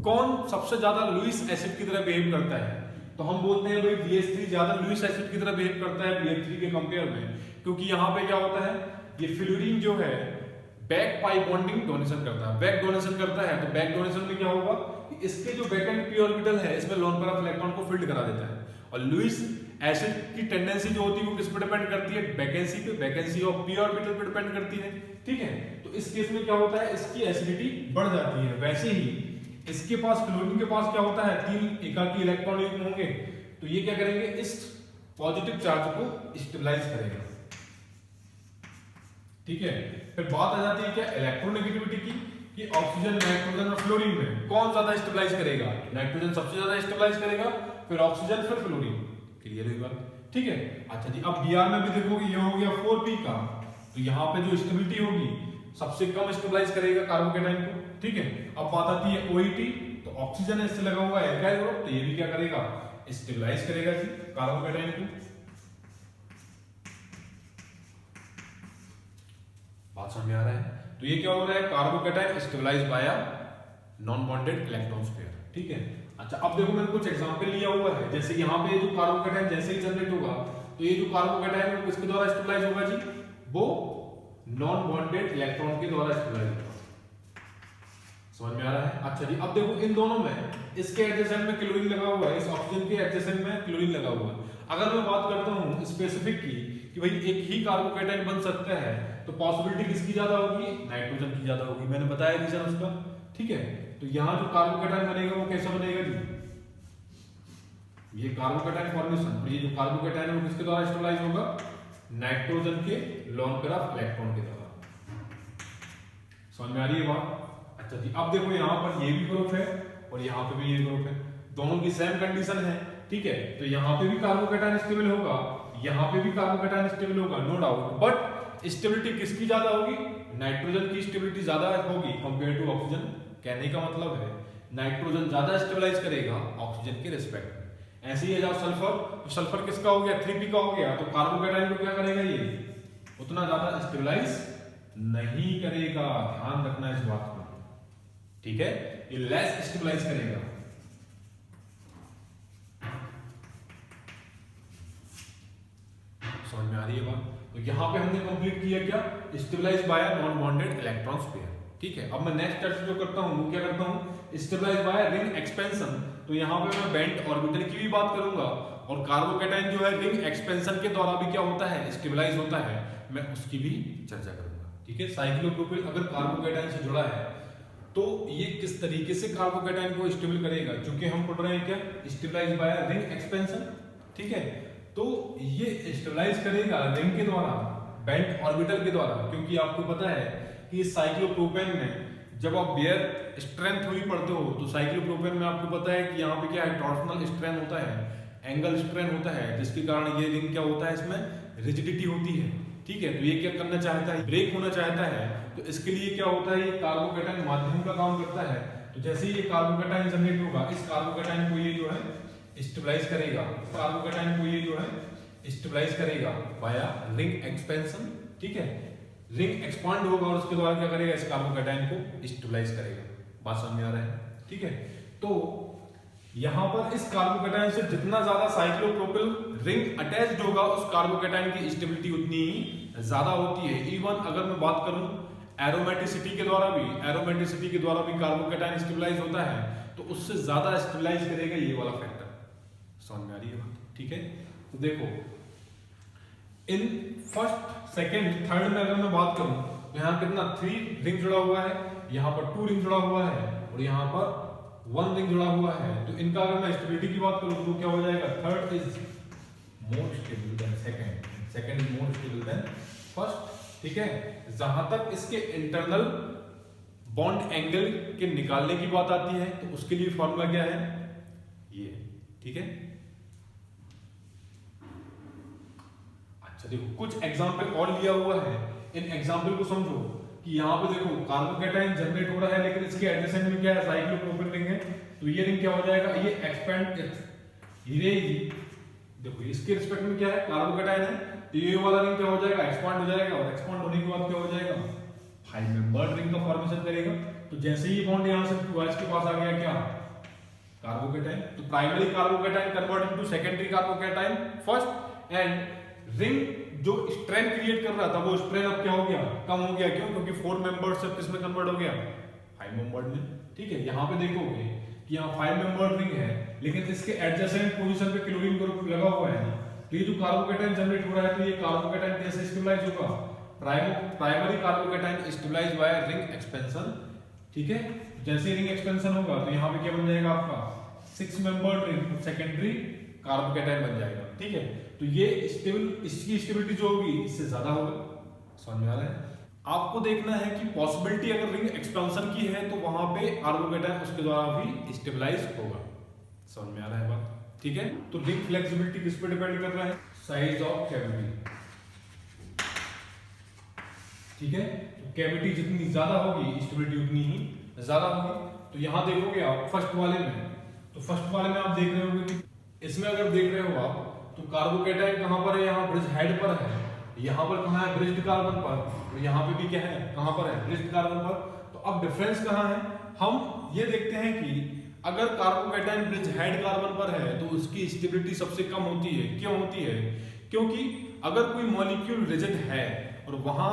कौन सबसे ज्यादा लुईस एसिड की तरह बिहेव करता है, तो हम बोलते हैं भाई BH3 ज्यादा लुईस एसिड की तरह बिहेव करता है BF3 के कंपेयर में, क्योंकि यहां पे क्या होता है, ये फ्लोरीन जो है बैक पाई बॉन्डिंग डोनेशन करता है, बैक डोनेशन करता है। तो बैक डोनेशन में क्या होगा कि इसके जो बैकेंड p ऑर्बिटल है इसमें लोन पेयर ऑफ इलेक्ट्रॉन को फील्ड करा देता है, और लुईस एसिड की टेंडेंसी जो होती है वो किस पे डिपेंड करती है, वैकेंसी पे, वैकेंसी ऑफ p ऑर्बिटल पे डिपेंड करती है। ठीक है, तो इस केस में क्या होता है, इसकी एसिडिटी बढ़ जाती है। वैसे ही इसके पास, फ्लोरीन के पास क्या होता है, 3 एकाकी इलेक्ट्रॉन युग्म होंगे, तो ये क्या करेंगे, इस पॉजिटिव चार्ज को स्टेबलाइज करेगा। ठीक है, फिर बात आ जाती है क्या, इलेक्ट्रोनेगेटिविटी की, कि ऑक्सीजन, नाइट्रोजन और फ्लोरीन में कौन ज्यादा स्टेबलाइज करेगा। नाइट्रोजन सबसे ज्यादा स्टेबलाइज करेगा, फिर ऑक्सीजन, फिर फ्लोरीन। क्लियर हुई बात? ठीक है, अच्छा जी, अब Br में भी देखोगे ये हो गया 4p का, तो यहाँ पे जो स्टेबिलिटी होगी सबसे कम स्टेबलाइज करेगा कार्बोकैटायन को। ठीक है, अब बात आती है OET, तो ऑक्सीजन इससे लगा हुआ है एल्काइल ग्रुप, तो ये भी क्या करेगा, स्टेबलाइज करेगा जी कार्बोकैटायन को। बात समझ में आ रहा है? तो ये क्या हो रहा है, carbocation stabilize by non bonded electrons pair. ठीक है, अच्छा, अब देखो मैंने कुछ एग्जांपल लिया हुआ है, जैसे यहाँ पे जो कार्बोकैटायन जैसे ही जनरेट होगा तो ये जो कार्बोकैटायन है किसके द्वारा स्टेबलाइज होगा जी, वो नॉन बॉन्डेड इलेक्ट्रॉन के द्वारा स्टेबलाइज होगा। समझ में आ रहा है? अच्छा जी, अब देखो इन दोनों में, इसके एडजेसेंट में क्लोरीन लगा हुआ है, इस ऑक्सीजन के एडजेसेंट में क्लोरीन लगा हुआ है। अगर मैं बात करता हूं स्पेसिफिक की कि भाई एक ही कार्बोकैटायन बन सकता है, तो पॉसिबिलिटी किसकी ज्यादा होगी? नाइट्रोजन की ज्यादा होगी। मैंने बताया रीजन उसका, ठीक है। तो यहां जो कार्बोकैटायन बनेगा वो कैसा बनेगा जी? ये कार्बोकैटायन फॉर्मेशन, और ये जो कार्बोकैटायन है वो किसके द्वारा स्टेबलाइज होगा? नाइट्रोजन के लोन पेयर ऑफ इलेक्ट्रॉन के द्वारा। समझ में आ रही है बात? अच्छा जी, अब देखो यहाँ पर ये भी ग्रुप है और यहाँ पे भी ये ग्रुप है, दोनों की सेम कंडीशन है, ठीक है। तो यहाँ पे भी कार्बोकैटायन स्टेबल होगा, यहाँ पे भी कार्बोकैटायन स्टेबल होगा, नो डाउट। बट स्टेबिलिटी किसकी ज्यादा होगी? नाइट्रोजन की स्टेबिलिटी ज्यादा होगी कंपेयर टू ऑक्सीजन। कहने का मतलब है नाइट्रोजन ज्यादा स्टेबलाइज करेगा ऑक्सीजन के रिस्पेक्ट में। ऐसे ही है जाओ सल्फर, तो सल्फर किसका हो गया? 3p का हो गया, तो कार्बोकैटायन को क्या करेगा? ये उतना ज्यादा स्टेबलाइज नहीं करेगा, ध्यान रखना इस बात को, ठीक है। ये लेस स्टेबलाइज करेगा। समझ में आ रही है बात? तो यहां पे हमने कंप्लीट किया क्या? Stabilize by non bonded electrons pair, ठीक है। अब मैं नेक्स्ट स्टेप जो करता हूं वो क्या करता हूं? Stabilize by ring expansion. तो यहां पे मैं बेंट ऑर्बिटल की भी बात करूंगा, और कार्बोकैटायन जो है रिंग एक्सपेंशन के द्वारा भी क्या होता है? स्टेबलाइज होता है, मैं उसकी भी चर्चा करूंगा, ठीक है। साइक्लोप्रोपिल अगर कार्बोकैटायन से जुड़ा है तो ये किस तरीके से कार्बोकैटायन को स्टेबल करेगा, क्योंकि हम पढ़ रहे हैं क्या? स्टेबलाइज बाय रिंग एक्सपेंशन, ठीक है। तो ये स्टेबलाइज करेगा रिंग के द्वारा, बेंट ऑर्बिटल के द्वारा, क्योंकि आपको पता है कि साइक्लोप्रोपेन में जब आप बेयर स्ट्रेंथ थ्योरी पढ़ते हो तो साइक्लोप्रोपेन में आपको पता है कि यहाँ पे क्या है? टॉर्सनल स्ट्रेन होता है, एंगल स्ट्रेन होता है, जिसके कारण ये रिंग क्या होता है? इसमें रिजिडिटी होती है, ठीक है। तो ये क्या करना चाहता है? ब्रेक होना चाहता है। तो इसके लिए क्या होता है? ये कार्बोकैटायन माध्यम का काम करता है। तो जैसे ही ये कार्बोकैटायन जनरेट होगा, इस कार्बोकैटायन को ये जो है स्टेबलाइज करेगा, कार्बोकैटायन को ये जो है स्टेबलाइज करेगा वाया रिंग एक्सपेंशन, ठीक है। रिंग एक्सपांड होगा और उसके द्वारा क्या करेगा? इस कार्बोकैटायन को स्टेबलाइज करेगा। बात समझ में आ रहा है? ठीक है। तो यहां पर इस कार्बोकैटायन से जितना ज्यादा साइक्लोप्रोपिल रिंग अटैच्ड होगा, उस कार्बोकैटायन की स्टेबिलिटी उतनी ही ज्यादा होती है। इवन अगर मैं बात करूं एरोमेटिसिटी के द्वारा भी कार्बोकैटायन स्टेबलाइज होता है, तो उससे ज्यादा स्टेबलाइज करेगा ये वाला फैक्टर। समझ में आ रही है बात? ठीक है। तो देखो इन फर्स्ट, सेकंड, थर्ड में अगर मैं बात करूं तो यहाँ कितना 3 रिंग जुड़ा हुआ है, यहाँ पर 2 रिंग जुड़ा हुआ है, और यहाँ पर 1 रिंग जुड़ा हुआ है। तो इनका अगर मैं स्टेबिलिटी की बात करूं तो क्या हो जाएगा? Third is more stable then second, second is more stable than first, ठीक है। जहां तक इसके इंटरनल बॉन्ड एंगल के निकालने की बात आती है, तो उसके लिए फॉर्मूला क्या है? ये, ठीक है। अच्छा देखो कुछ एग्जांपल और लिया हुआ है, इन एग्जांपल को समझो कि यहाँ पे देखो कार्बोकैटायन जनरेट हो रहा है, लेकिन इसके एडजेसेंट में क्या है? साइक्लोप्रोपिल रिंग है। तो ये रिंग क्या हो जाएगा? ये एक्सपेंड, ये देखो इसके रिस्पेक्ट में क्या है? कार्बोकैटायन है, तो ये वाला रिंग क्या हो जाएगा? एक्सपांड हो जाएगा, और एक्सपांड होने के बाद क्या हो जाएगा? 5 मेंबर्ड रिंग का फॉर्मेशन करेगा। तो जैसे ही बॉन्ड यहाँ से 2s के पास आ गया क्या? कार्बोकैटायन। तो primary carbocation convert into secondary carbocation first, and ring जो स्ट्रेन क्रिएट कर रहा था वो स्ट्रेन अब क्या हो गया? कम हो गया। क्यों? क्योंकि 4 मेंबर्ड से किसमें कन्वर्ट हो गया? 5 मेंबर्ड में, ठीक है। यहाँ पे देखोगे कि यहाँ 5 मेंबर्ड रिंग है, लेकिन इसके एडजेसेंट पोजीशन पे क्लोरीन ग्रुप लगा हुआ है। तो ये जो कार्बोकैटायन जनरेट हो रहा है, तो ये कार्बोकैटायन कैसे स्टेबलाइज होगा? Primary carbocation stabilize by ring expansion, ठीक है। जैसे रिंग एक्सपेंशन होगा तो यहाँ पे क्या बन जाएगा आपका? 6 मेंबर्ड रिंग, सेकेंडरी कार्बोकैटायन बन जाएगा, ठीक है। तो ये स्टेबल, इसकी स्टेबिलिटी जो होगी इससे ज्यादा होगा। समझ में आ रहा है? आपको देखना है कि पॉसिबिलिटी अगर रिंग एक्सपेंशन की है तो वहां पे कार्बोकैटायन उसके द्वारा भी स्टेबलाइज होगा। समझ में आ रहा है बात? ठीक है। तो रिंग फ्लेक्सिबिलिटी किस पे डिपेंड कर रहा है? साइज ऑफ कैविटी, ठीक है। तो कैविटी जितनी ज्यादा होगी स्टेबिलिटी उतनी ही ज्यादा होगी। तो यहां देखोगे आप फर्स्ट वाले में, तो फर्स्ट वाले में आप देख रहे होगे कि इसमें अगर देख रहे हो आप तो कार्बोकैटायन कहां पर है? यहाँ ब्रिज हेड पर है। यहाँ पर कहां है? ब्रिज्ड कार्बन पर। तो यहाँ पे भी क्या है? कहां पर है? ब्रिज्ड कार्बन पर। तो अब डिफरेंस कहां है? हम ये देखते हैं कि अगर कार्बोकैटायन ब्रिज हेड कार्बन पर है तो उसकी स्टेबिलिटी सबसे कम होती है। क्यों होती है? क्योंकि अगर कोई मॉलिक्यूल रिजिड है और वहां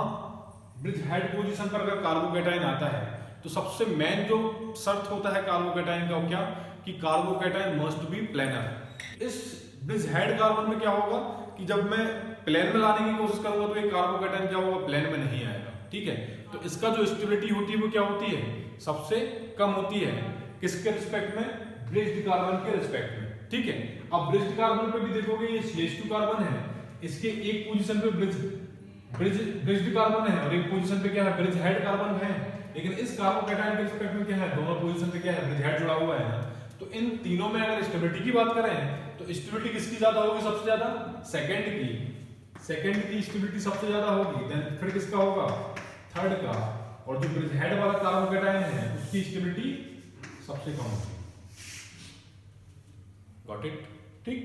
ब्रिज हेड पोजीशन पर अगर कार्बोकैटायन आता है तो सबसे मेन जो शर्त होता है कार्बोकैटायन का, क्या कि कार्बोकैटायन मस्ट बी प्लेनर। इस ब्रिज हेड कार्बन में क्या होगा कि जब मैं प्लेन में लाने की कोशिश करूंगा तो ये कार्बोकैटायन क्या होगा, प्लेन में नहीं आएगा। ठीक है, तो इसका जो स्टेबिलिटी होती है वो क्या होती है, सबसे कम होती है। किसके रिस्पेक्ट में, ब्रिज्ड कार्बन के रिस्पेक्ट में। ठीक है, अब ब्रिज्ड कार्बन पे भी देखोगे ये CH2 कार्बन है, इसके एक पोजीशन पे ब्रिज्ड कार्बन है और एक पोजीशन पे क्या है, ब्रिज हेड कार्बन है। लेकिन इस कार्बोकैटायन के रिस्पेक्ट में क्या है, दोनों पोजीशन पे क्या है, ब्रिज हेड जुड़ा हुआ है ना। तो इन तीनों में अगर स्टेबिलिटी की बात करें तो स्टेबिलिटी किसकी ज्यादा होगी, सबसे ज्यादा सेकंड की स्टेबिलिटी सबसे ज्यादा होगी। देन फिर किसका होगा, थर्ड का। और जो ब्रिज हेड वाला कार्बोकैटायन है उसकी स्टेबिलिटी सबसे कम होगी। Got it. ठीक,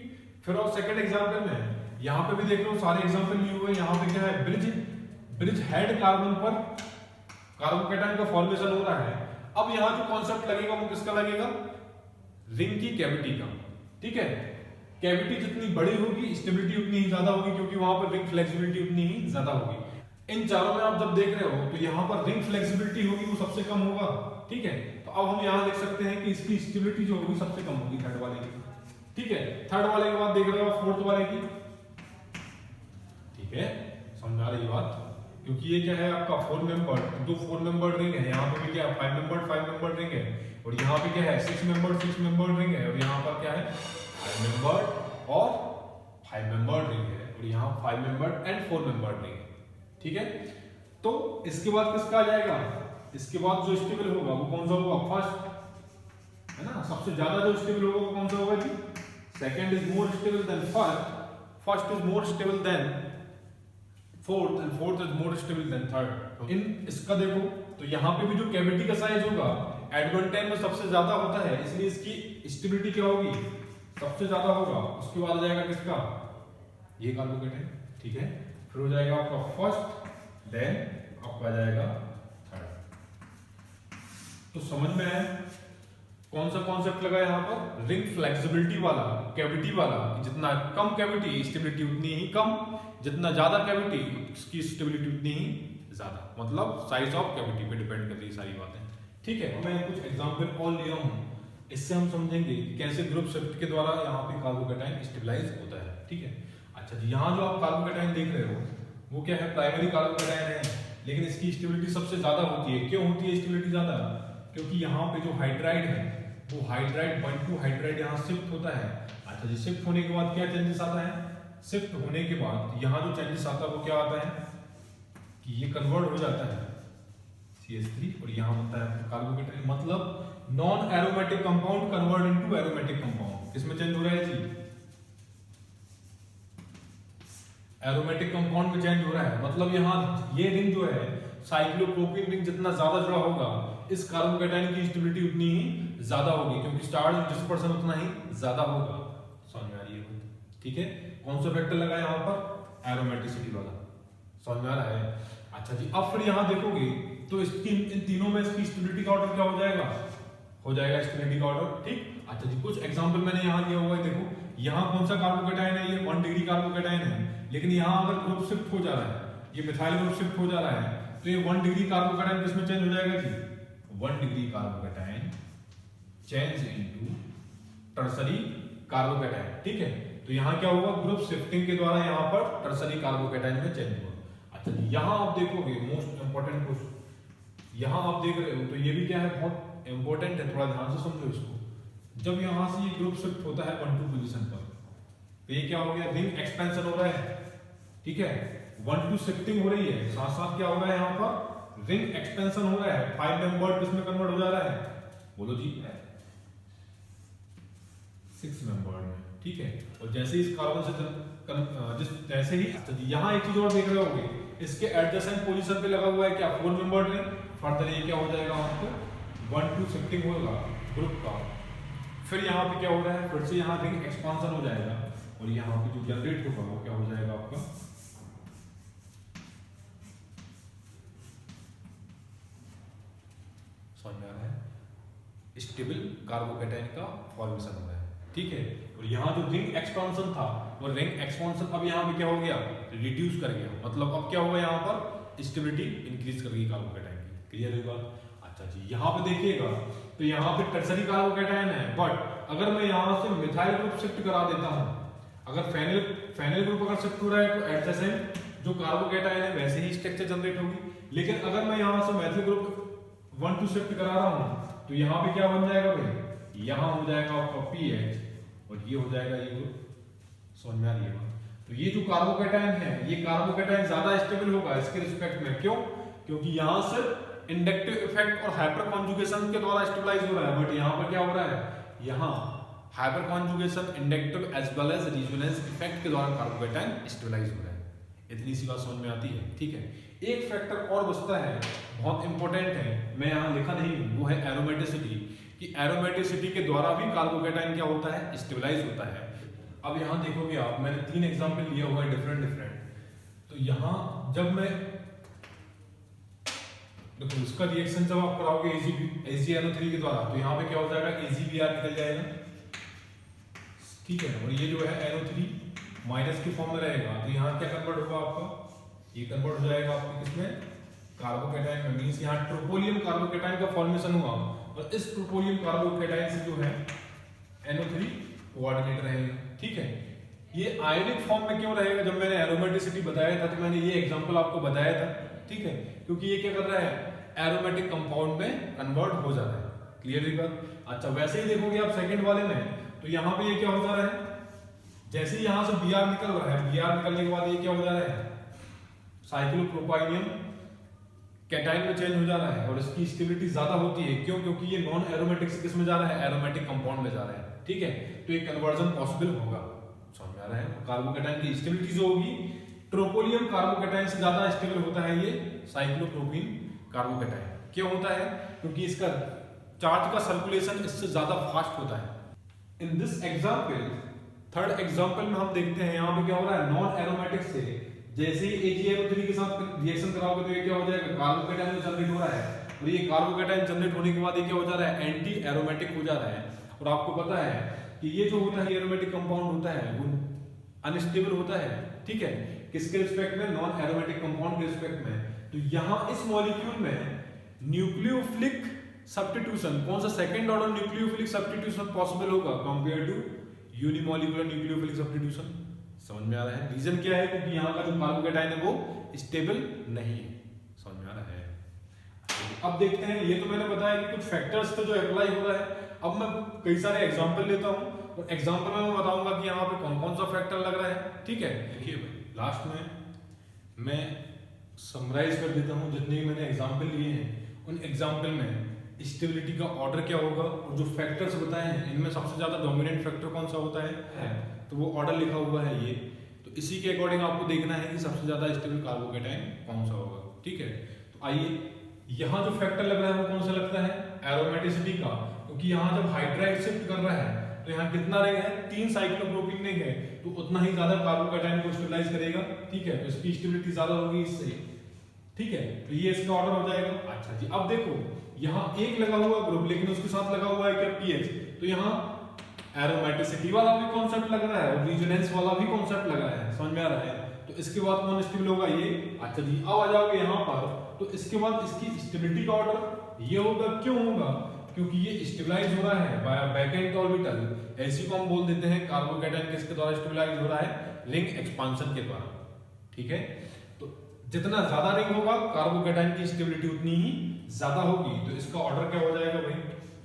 फिर और सेकंड एग्जांपल में यहां पे भी देख लो, सारे एग्जांपल लिए हुए। यहां पे क्या है, ब्रिज हेड कार्बन पर कार्बोकैटायन का फॉर्मेशन हो रहा है। अब यहां जो कॉन्सेप्ट लगेगा वो किसका लगेगा, रिंग की कैविटी का। ठीक है, कैविटी जितनी बड़ी होगी स्टेबिलिटी उतनी ही ज्यादा होगी, क्योंकि वहां पर रिंग फ्लेक्सिबिलिटी उतनी ही ज्यादा होगी। इन चारों में आप जब देख रहे हो तो यहाँ पर रिंग फ्लेक्सिबिलिटी होगी वो सबसे कम होगा। ठीक है, तो अब हम यहाँ देख सकते हैं कि इसकी स्टेबिलिटी जो होगी सबसे कम होगी थर्ड वाले की। ठीक है, थर्ड वाले के बाद देख रहे हो फोर्थ वाले की। ठीक है, समझ आ रही बात, क्योंकि ये क्या है आपका 4 मेंबर रिंग है। यहाँ पे भी क्या है 5 मेंबर रिंग है, और यहाँ पे क्या है 6 मेंबर रिंग है, और यहाँ पर क्या है 5 मेंबर और 5 मेंबर रिंग है, और यहाँ 5 मेंबर एंड 4 मेंबर रिंग है। ठीक है, तो इसके बाद किसका आ जाएगा, इसके बाद जो स्टेबल होगा वो कौन सा होगा, फर्स्ट है ना। सबसे ज्यादा जो स्टेबल होगा वो कौन सा होगा जी, second is more stable than first is more stable than fourth and fourth is more stable than third. इन इसका देखो तो यहाँ पे भी जो कैविटी का साइज होगा एडवेंटाइन में सबसे ज्यादा होता है, इसलिए इसकी स्टेबिलिटी क्या होगी, सबसे ज्यादा होगा। उसके बाद आ जाएगा किसका, ये कार्बोकैटायन। ठीक है, फिर हो जाएगा आपका फर्स्ट, देन आपका आ जाएगा थर्ड। तो समझ में आया कौन सा कॉन्सेप्ट लगा यहाँ पर, रिंग फ्लेक्सिबिलिटी वाला, कैविटी वाला। जितना कम कैविटी स्टेबिलिटी उतनी ही कम, जितना ज्यादा कैविटी उसकी स्टेबिलिटी उतनी ही ज्यादा। मतलब साइज ऑफ कैविटी पे डिपेंड करती है सारी बातें। ठीक है, मैं कुछ एग्जांपल और लिया हूँ, इससे हम समझेंगे कैसे ग्रुप शिफ्ट के द्वारा यहाँ पे कार्बोकैटायन स्टेबलाइज होता है। ठीक है, अच्छा जी, यहाँ जो आप कार्बोकैटायन देख रहे हो वो क्या है, प्राइमरी कार्बोकैटायन है, लेकिन इसकी स्टेबिलिटी सबसे ज्यादा होती है। क्यों होती है स्टेबिलिटी ज्यादा, क्योंकि यहाँ पे जो हाइड्राइड है वो हाइड्राइड 1 to हाइड्राइड यहाँ शिफ्ट होता है। अच्छा जी, शिफ्ट होने के बाद क्या चेंजेस आता है, शिफ्ट होने के बाद यहाँ जो चेंजेस आता है वो क्या आता है कि ये कन्वर्ट हो जाता है CH3 और यहाँ बनता है कार्बोकैटायन। मतलब non aromatic compound convert into aromatic compound. किसमें चेंज हो रहा है जी, एरोमेटिक कंपाउंड में चेंज हो रहा है। मतलब यहाँ ये रिंग जो है साइक्लोप्रोपीन रिंग जितना ज्यादा जुड़ा होगा इस कार्बोकैटायन की स्टेबिलिटी उतनी ही ज्यादा होगी, क्योंकि स्टार्च डिस्पर्सन उतना ही ज्यादा होगा। समझ में आ रही है? ठीक है, कौन सा फैक्टर लगा यहाँ पर, एरोमेटिसिटी वाला। समझ में आ रहा है? अच्छा जी, अब फिर यहाँ देखोगे तो इसकी इन तीनों में इसकी स्टेबिलिटी का ऑर्डर क्या हो जाएगा, हो जाएगा स्टेबिलिटी का ऑर्डर। ठीक, अच्छा जी, कुछ एग्जांपल मैंने यहाँ दिया हुआ है। देखो यहाँ कौन सा कार्बोकैटायन है, ये 1 डिग्री कार्बोकैटायन है, लेकिन यहाँ अगर ग्रुप शिफ्ट हो जा रहा है, ये मिथाइल ग्रुप शिफ्ट हो जा रहा है, तो ये 1 डिग्री कार्बोकैटायन किसमें चेंज हो जाएगा जी, 1 degree carbocation change into tertiary carbocation. ठीक है, तो यहाँ क्या होगा, ग्रुप शिफ्टिंग के द्वारा यहाँ पर टर्सरी कार्बोकैटायन में चेंज होगा। अच्छा जी, यहाँ आप देखोगे मोस्ट इंपोर्टेंट क्वेश्चन, यहाँ आप देख रहे हो तो ये भी क्या है, बहुत इंपॉर्टेंट है, थोड़ा ध्यान से समझो इसको। जब यहाँ से ये ग्रुप शिफ्ट होता है 1 2 पोजीशन पर, तो ये क्या हो गया, रिंग एक्सपेंशन हो रहा है। ठीक है, 1 2 शिफ्टिंग हो रही है, साथ साथ क्या हो रहा है, यहाँ पर रिंग एक्सपेंशन हो रहा है। 5 मेंबर किसमें कन्वर्ट हो जा रहा है, बोलो जी, 6 मेंबर में। ठीक है, और जैसे इस कार्बन से जैसे ही यहाँ एक चीज और देख रहे होगे, इसके एडजेसेंट पोजीशन पे लगा हुआ है क्या, 4 मेंबर रिंग। फर्दर ये क्या हो जाएगा, आपको 1 2 शिफ्टिंग होगा ग्रुप का। फिर यहाँ पे क्या हो रहा है, फिर से यहाँ रिंग एक्सपांशन हो जाएगा, और यहाँ पे जो जनरेट होगा वो क्या हो जाएगा आपका, समझ में आ रहा है, स्टेबल कार्बोकैटायन का फॉर्मेशन हो रहा है। ठीक है, और यहाँ जो रिंग एक्सपांशन था वो रिंग एक्सपांशन अब यहाँ पे क्या हो गया, रिड्यूस कर गया। मतलब अब क्या होगा, यहाँ पर स्टेबिलिटी इंक्रीज करेगी कार्बोकैटायन की। क्लियर है बात? अच्छा जी, यहाँ पे देखिएगा तो यहाँ पे टर्सरी कार्बोकैटायन है, बट अगर मैं यहाँ से मिथाइल ग्रुप शिफ्ट करा देता हूँ, अगर फेनिल ग्रुप अगर शिफ्ट हो रहा है तो एट द सेम जो कार्बोकैटायन है वैसे ही स्ट्रक्चर जनरेट होगी। लेकिन अगर मैं यहाँ से मैथिल ग्रुप 1 2 शिफ्ट करा रहा हूँ तो यहाँ पे क्या बन जाएगा भाई, यहाँ हो जाएगा आपका पीएच और ये हो जाएगा ये ग्रुप। समझ में आ रही है बात? तो ये जो कार्बोकैटायन है ये कार्बोकैटायन ज्यादा स्टेबल होगा इसके रिस्पेक्ट में। क्यों? क्योंकि यहाँ से इंडक्टिव इफेक्ट और हाइपर कॉन्जुगेशन के द्वारा स्टेबलाइज हो रहा है, बट यहाँ पर क्या हो रहा है, यहाँ hyperconjugation, inductive as well as resonance effect के द्वारा कार्बोकैटायन स्टेबलाइज हो रहा है। इतनी सी बात समझ में आती है? ठीक है। एक फैक्टर और बचता है, बहुत इंपॉर्टेंट है, मैं यहाँ लिखा नहीं हूँ, वो है एरोमेटिसिटी। कि एरोमेटिसिटी के द्वारा भी कार्बोकैटायन क्या होता है, स्टेबलाइज होता है। अब यहाँ देखोगे आप, मैंने 3 एग्जाम्पल लिया हुआ है डिफरेंट। तो यहाँ जब मैं देखो इसका रिएक्शन जब आप कराओगे AgNO3 के द्वारा तो यहाँ पे क्या हो जाएगा, AgBr निकल जाएगा, ठीक है। और ये जो है NO3 माइनस के फॉर्म में रहेगा, तो यहाँ क्या कन्वर्ट होगा आपका, ये कन्वर्ट हो जाएगा आपके किसमें, कार्बोकैटायन में। मींस यहाँ ट्रोपोलियम कार्बोकैटायन का फॉर्मेशन हुआ और इस ट्रोपोलियम कार्बोकैटायन से जो है NO3 कोऑर्डिनेट रहेगा, ठीक है। ये आयनिक फॉर्म में क्यों रहेगा, जब मैंने एरोमेटिसिटी बताया था तो मैंने ये एग्जांपल आपको बताया था, ठीक है। क्योंकि ये क्या कर रहा है, एरोमेटिक कंपाउंड में कन्वर्ट हो जा रहा है। क्लियर है बात? अच्छा, वैसे ही देखोगे आप सेकंड वाले में, तो यहाँ पे ये क्या हो जा रहा है, जैसे ही यहाँ से Br निकल रहा है, Br निकलने के बाद ये क्या हो जा रहा है, साइक्लोप्रोपाइनियम कैटायन में चेंज हो जा रहा है और इसकी स्टेबिलिटी ज्यादा होती है। क्यों? क्योंकि ये नॉन एरोमेटिक से किस में जा रहा है, एरोमेटिक कंपाउंड में जा रहा है, ठीक है। तो ये कन्वर्जन पॉसिबल होगा। समझ में आ रहा है? कार्बोकैटायन की स्टेबिलिटी जो होगी ट्रोपोलियम कार्बोकैटायन से ज्यादा स्टेबल होता है ये साइक्लोप्रोपीन कार्बोकैटायन। क्यों होता है? क्योंकि इसका चार्ज का सर्कुलेशन इससे ज्यादा फास्ट होता है। In this example, third example में हम देखते हैं यहाँ पे क्या हो रहा है, नॉन एरोमेटिक से जैसे ही AgNO3 के साथ रिएक्शन कराओगे तो ये क्या हो जाएगा, कार्बोकैटायन जनरेट हो रहा है और ये कार्बोकैटायन जनरेट होने के बाद ये क्या हो जा रहा है, एंटी एरोमेटिक हो जा रहा है। और आपको पता है कि ये जो होता है एरोमेटिक कंपाउंड होता है वो अनस्टेबल होता है, ठीक है। किसके रिस्पेक्ट में, नॉन एरोमेटिक कंपाउंड के रिस्पेक्ट में। तो यहाँ इस मॉलिक्यूल में न्यूक्लियोफिलिक सब्स्टिट्यूशन, कौन सा second order nucleophilic substitution possible होगा compare to unimolecular nucleophilic substitution. समझ में आ रहा है? रीजन क्या है, क्योंकि यहाँ का जो कार्बोकैटायन है वो स्टेबल नहीं है। समझ में आ रहा है? अब देखते हैं, ये तो मैंने बताया कि कुछ फैक्टर्स थे जो अप्लाई हो रहा है। अब मैं कई सारे एग्जांपल लेता हूँ और एग्जांपल में मैं बताऊंगा कि यहाँ पे कौन कौन सा फैक्टर लग रहा है, ठीक है। देखिए भाई, लास्ट में मैं समराइज कर देता हूँ जितने मैंने एग्जाम्पल लिए हैं। उन एग्जाम्पल में स्टेबिलिटी का ऑर्डर क्या होगा और जो फैक्टर्स बताए हैं इनमें सबसे ज्यादा डोमिनेंट फैक्टर कौन सा होता है, तो वो ऑर्डर लिखा हुआ है ये। तो इसी के अकॉर्डिंग आपको देखना है कि सबसे ज्यादा स्टेबल कार्बोकैटायन कौन सा होगा, ठीक है। तो आइए, यहाँ जो फैक्टर लग रहा है वो कौन सा लगता है, एरोमेटिसिटी का। क्योंकि यहाँ जब हाइड्राइड शिफ्ट कर रहा है तो यहाँ कितना रिंग है, 3 साइक्लोप्रोपीन रिंग है, तो उतना ही ज्यादा कार्बोकैटायन को स्टेबलाइज करेगा, ठीक है। तो इसकी स्टेबिलिटी ज्यादा होगी इससे, ठीक है। तो ये इसका ऑर्डर हो जाएगा। अच्छा जी, अब देखो यहाँ एक लगा हुआ ग्रुप लेकिन उसके साथ लगा हुआ है क्या, पीएच। तो यहाँ एरोमेटिसिटी वाला भी कॉन्सेप्ट लग रहा है और रेजोनेंस वाला भी कॉन्सेप्ट लग रहा है। समझ में आ रहा है? तो इसके बाद कौन स्टेबल होगा, ये। अच्छा जी, अब आ जाओगे यहाँ पर, तो इसके बाद इसकी स्टेबिलिटी का ऑर्डर ये होगा। क्यों होगा? क्योंकि ये स्टेबलाइज हो रहा है बाय बैकेंट ऑर्बिटल। ऐसी को हम बोल देते हैं कार्बोकैटायन किसके द्वारा स्टेबलाइज हो रहा है, रिंग एक्सपांशन के द्वारा, ठीक है। तो जितना ज्यादा रिंग होगा कार्बोकैटायन की स्टेबिलिटी उतनी ही ज्यादा होगी। तो इसका ऑर्डर क्या हो जाएगा भाई,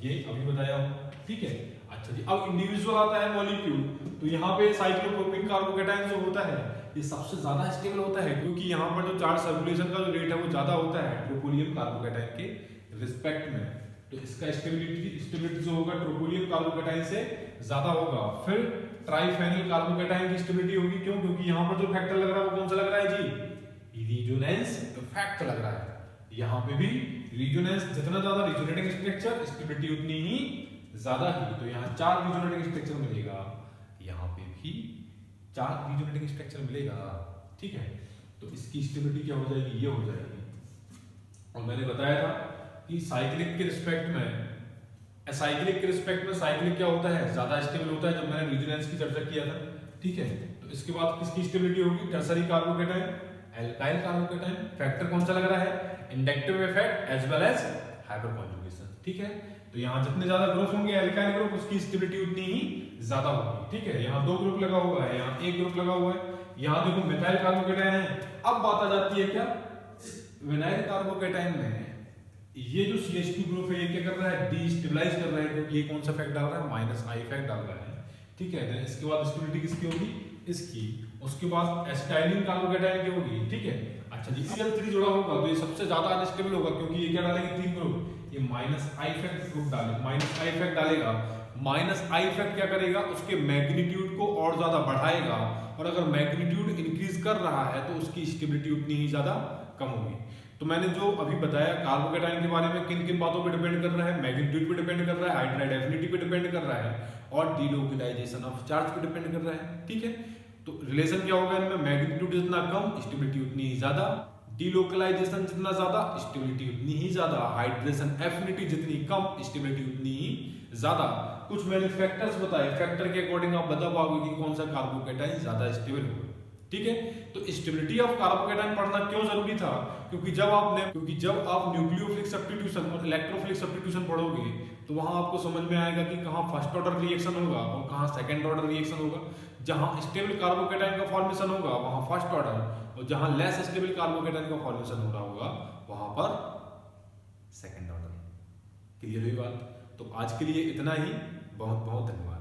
ये अभी बताया हूं, ठीक है। अच्छा जी, अब इंडिविजुअल आता है मॉलिक्यूल। तो यहाँ पे साइक्लोप्रोपीन कार्बोकैटायन जो होता है ये सबसे ज्यादा स्टेबल होता है, क्योंकि यहाँ पर जो चार्ज सर्कुलेशन का जो रेट है वो ज्यादा होता है ट्रोपोलियम कार्बोकैटायन के रिस्पेक्ट में। तो इसका स्टेबिलिटी जो होगा ट्रोपोलियम कार्बोकैटायन से ज्यादा होगा। फिर ट्राइफेनिल कार्बोकैटायन की स्टेबिलिटी होगी। क्यों? क्योंकि यहाँ पर जो फैक्टर लग रहा है वो कौन सा लग रहा है जी, रेजोनेंस इफेक्ट लग रहा है। यहाँ पे भी रेजोनेंस, जितना ज्यादा रेजोनेटिंग स्ट्रक्चर स्टेबिलिटी उतनी ही ज्यादा ही। तो यहाँ 4 रेजोनेटिंग स्ट्रक्चर मिलेगा, यहाँ पे भी 4 रेजोनेटिंग स्ट्रक्चर मिलेगा, ठीक है। तो इसकी स्टेबिलिटी क्या हो जाएगी, ये हो जाएगी। और मैंने बताया था कि साइक्लिक के रिस्पेक्ट में, साइक्लिक के रिस्पेक्ट में साइक्लिक क्या होता है, ज्यादा स्टेबल होता है, जब मैंने रेजोनेंस की चर्चा किया था, ठीक है। तो इसके बाद किसकी स्टेबिलिटी होगी, tertiary carbocation alkyl carbocation factor कौन सा लग रहा है, inductive effect as well as hyperconjugation, ठीक है। तो यहाँ जितने ज्यादा ग्रुप होंगे एल्काइल ग्रुप, उसकी स्टेबिलिटी उतनी ही ज्यादा होगी, ठीक है। यहाँ 2 ग्रुप लगा हुआ है, यहाँ 1 ग्रुप लगा हुआ है, यहाँ देखो मिथाइल कार्बोकेटाइन है। अब बात आ जाती है क्या, विनाइल कार्बोकेटाइन में ये जो CH2 ग्रुप है ये क्या कर रहा है, डीस्टेबलाइज कर रहा है, क्योंकि ये कौन सा इफेक्ट डाल रहा है, -I इफेक्ट डाल रहा है, ठीक है। इसके बाद स्टेबिलिटी किसकी होगी, इसकी। उसके बाद एसिटाइलिन कार्बोकेटाइन की होगी, ठीक है। अच्छा जी, Cl3 जुड़ा होगा तो ये सबसे ज्यादा अनस्टेबल होगा, क्योंकि ये क्या डालेंगे 3 ग्रुप, ये -I इफेक्ट ग्रुप डाले, -I इफेक्ट डालेगा। -I इफेक्ट क्या करेगा, उसके मैग्नीट्यूड को और ज्यादा बढ़ाएगा, और अगर मैग्नीट्यूड इंक्रीज कर रहा है तो उसकी स्टेबिलिटी उतनी ही ज्यादा कम होगी। तो मैंने जो अभी बताया कार्बोकेटाइन के बारे में, किन किन बातों पे डिपेंड कर रहा है, मैग्नीट्यूड पे डिपेंड कर रहा है, हाइड्राइड एफिनिटी पे डिपेंड कर रहा है, और डीलोकलाइजेशन ऑफ चार्ज पे डिपेंड कर रहा है, ठीक है। तो रिलेशन क्या होगा इनमें, मैग्नीट्यूड जितना कम स्टेबिलिटी उतनी ही ज्यादा, डीलोकलाइजेशन जितना ज्यादा स्टेबिलिटी उतनी ही ज्यादा, हाइड्रेशन एफिनिटी जितनी कम स्टेबिलिटी उतनी ही ज्यादा। कुछ मैंने फैक्टर्स बताए, फैक्टर के अकॉर्डिंग आप बता पाओगे कि कौन सा कार्बोकेटाइन ज्यादा स्टेबल होगा, ठीक है। तो स्टेबिलिटी ऑफ कार्बोकेटाइन पढ़ना क्यों जरूरी था, क्योंकि जब आप न्यूक्लियोफिलिक सब्स्टिट्यूशन और इलेक्ट्रोफिलिक सब्स्टिट्यूशन पढ़ोगे तो वहां आपको समझ में आएगा कि कहां फर्स्ट ऑर्डर रिएक्शन होगा और कहां सेकंड ऑर्डर रिएक्शन होगा। जहां स्टेबल कार्बोकेटाइन का फॉर्मेशन होगा वहां फर्स्ट ऑर्डर, और जहां लेस स्टेबल कार्बोकेटाइन का फॉर्मेशन हो रहा होगा वहां पर सेकंड ऑर्डर। क्लियर हुई बात? तो आज के लिए इतना ही, बहुत बहुत धन्यवाद।